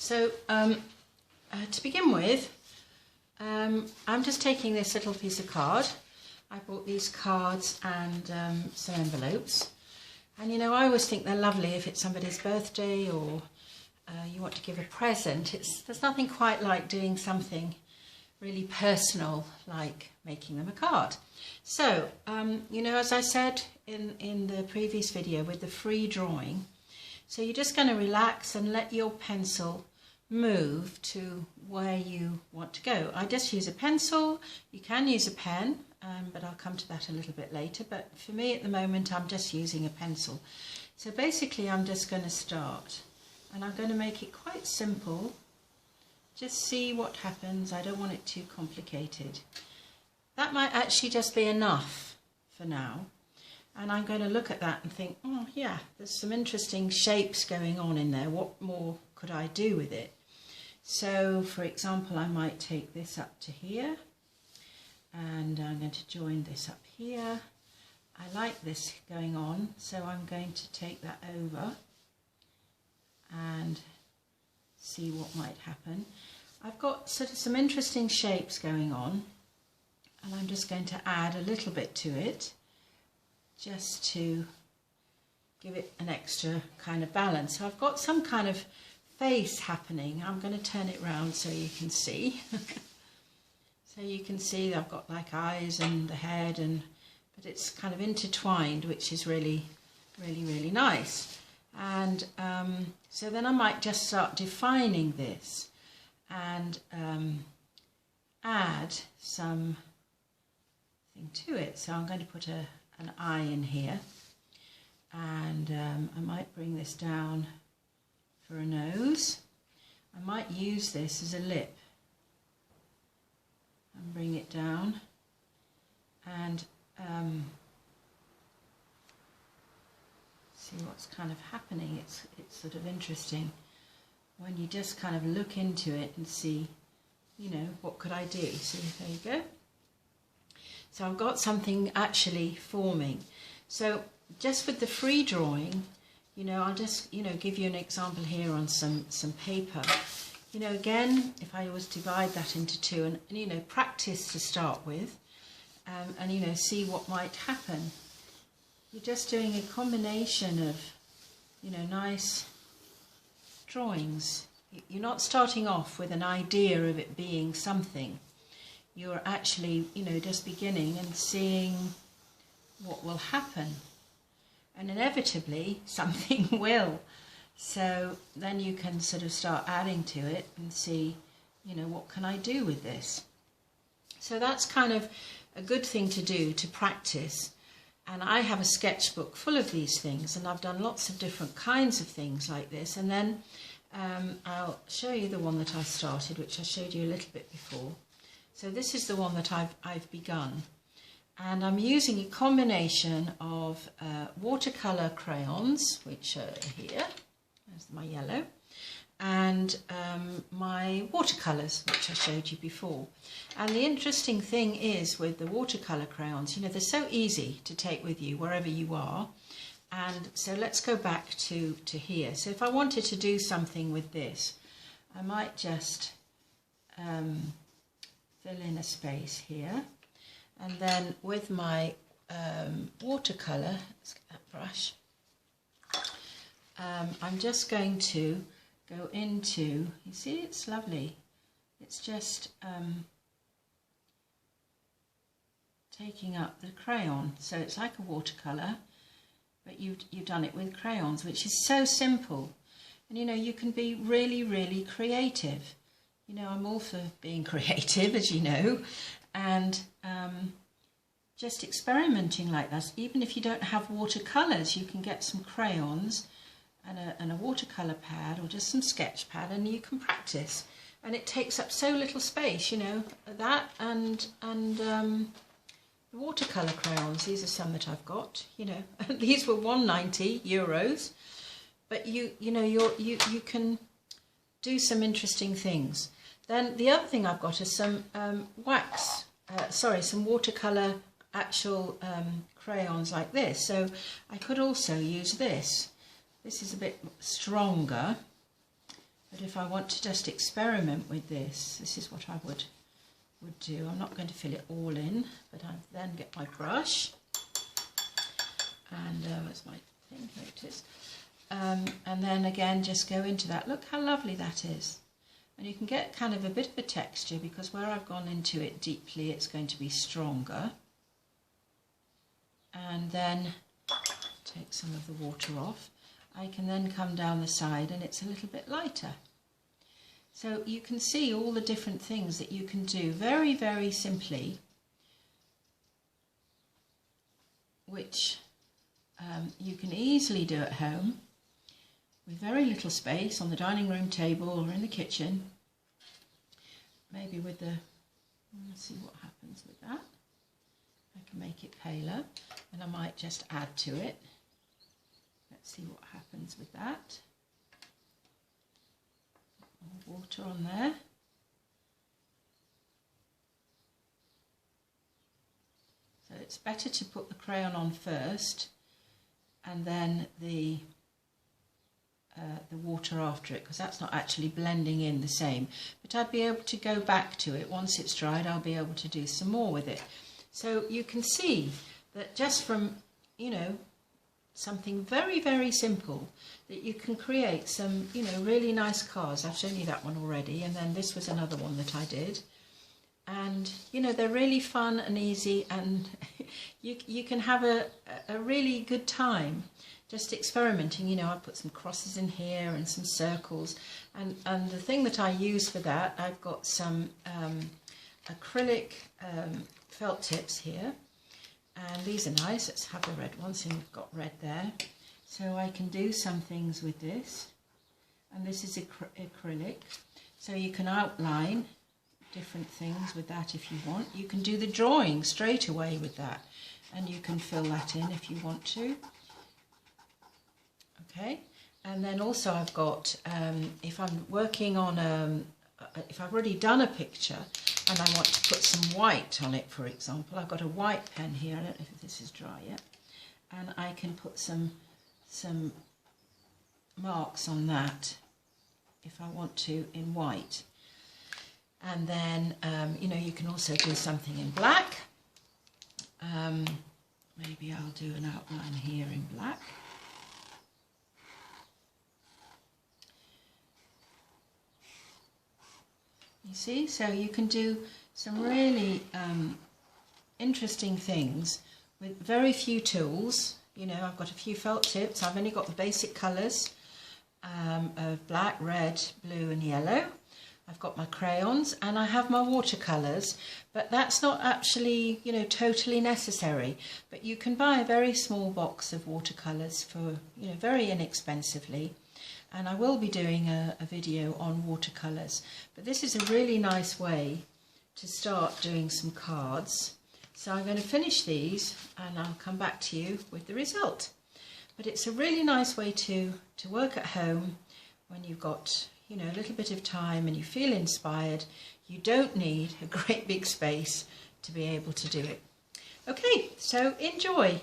So to begin with, I'm just taking this little piece of card. I bought these cards and some envelopes. And you know, I always think they're lovely if it's somebody's birthday or you want to give a present. There's nothing quite like doing something really personal, like making them a card. So, you know, as I said in the previous video with the free drawing, so you're just going to relax and let your pencil move to where you want to go. I just use a pencil. You can use a pen, but I'll come to that a little bit later. But for me at the moment, I'm just using a pencil. So basically, I'm just going to start, and I'm going to make it quite simple. Just see what happens. I don't want it too complicated. That might actually just be enough for now. And I'm going to look at that and think, oh yeah, there's some interesting shapes going on in there. What more could I do with it? So, for example, I might take this up to here. And I'm going to join this up here. I like this going on, so I'm going to take that over and see what might happen. I've got sort of some interesting shapes going on, and I'm just going to add a little bit to it just to give it an extra kind of balance. So I've got some kind of face happening. I'm going to turn it round so you can see. So you can see I've got like eyes and the head, but it's kind of intertwined, which is really, really, really nice. And so then I might just start defining this and add some thing to it. So I'm going to put an eye in here, and I might bring this down for a nose. I might use this as a lip and bring it down, and see what's kind of happening. It's sort of interesting when you just kind of look into it and see, you know, what could I do? So there you go. So I've got something actually forming. So just with the free drawing, you know, I'll just, you know, give you an example here on some paper. You know, again, if I was to divide that into two and you know, practice to start with, and, you know, see what might happen. You're just doing a combination of, you know, nice drawings. You're not starting off with an idea of it being something. You're actually, you know, just beginning and seeing what will happen. And inevitably, something will. So then you can sort of start adding to it and see, you know, what can I do with this? So that's kind of a good thing to do to practice. And I have a sketchbook full of these things, and I've done lots of different kinds of things like this. And then I'll show you the one that I started, which I showed you a little bit before. So this is the one that I've begun. And I'm using a combination of watercolor crayons, which are here. There's my yellow. And my watercolors, which I showed you before. And the interesting thing is with the watercolor crayons, you know, they're so easy to take with you wherever you are. And so let's go back to here. So if I wanted to do something with this, I might just fill in a space here. And then with my watercolor, let's get that brush, I'm just going to go into, you see, it's lovely. It's just taking up the crayon. So it's like a watercolor, but you've done it with crayons, which is so simple. And you know, you can be really, really creative. You know, I'm all for being creative, as you know, and just experimenting like that. Even if you don't have watercolors, you can get some crayons and a watercolor pad or just some sketch pad, and you can practice. And it takes up so little space, you know, that and the watercolor crayons. These are some that I've got, you know. These were €190, but you know, you can do some interesting things. Then the other thing I've got is some some watercolor actual crayons like this. So I could also use this. This is a bit stronger, But if I want to just experiment with this, this is what I would do. I'm not going to fill it all in, but I then get my brush, and where's my thing? Here it is. And then again just go into that. Look how lovely that is. And you can get kind of a bit of a texture, because where I've gone into it deeply, it's going to be stronger. And then take some of the water off. I can then come down the side and it's a little bit lighter. So you can see all the different things that you can do very, very simply, which you can easily do at home with very little space on the dining room table or in the kitchen. Maybe with the, let's see what happens with that. I can make it paler, and I might just add to it. Let's see what happens with that. More water on there. So it's better to put the crayon on first, and then the water after it, because that's not actually blending in the same. But I'd be able to go back to it once it's dried. I'll be able to do some more with it. So you can see that just from, you know, something very, very simple, that you can create some, you know, really nice cards. I've shown you that one already, and then this was another one that I did. And, you know, they're really fun and easy, and you can have a really good time just experimenting. You know, I put some crosses in here and some circles, and the thing that I use for that, I've got some acrylic felt tips here, and these are nice. Let's have the red ones, and we've got red there. So I can do some things with this, and this is acrylic, so you can outline different things with that if you want. You can do the drawing straight away with that, and you can fill that in if you want to. Okay, and then also I've got, if I'm working on if I've already done a picture and I want to put some white on it, for example, I've got a white pen here. I don't know if this is dry yet, and I can put some marks on that if I want to in white. And then, you know, you can also do something in black. Maybe I'll do an outline here in black. You see, so you can do some really interesting things with very few tools. You know, I've got a few felt tips. I've only got the basic colours of black, red, blue and yellow. I've got my crayons and I have my watercolours, but that's not actually, you know, totally necessary. But you can buy a very small box of watercolours for, you know, very inexpensively. And I will be doing a video on watercolours. But this is a really nice way to start doing some cards. So I'm going to finish these and I'll come back to you with the result. But it's a really nice way to work at home when you've got, you know, a little bit of time and you feel inspired. You don't need a great big space to be able to do it. Okay, so enjoy.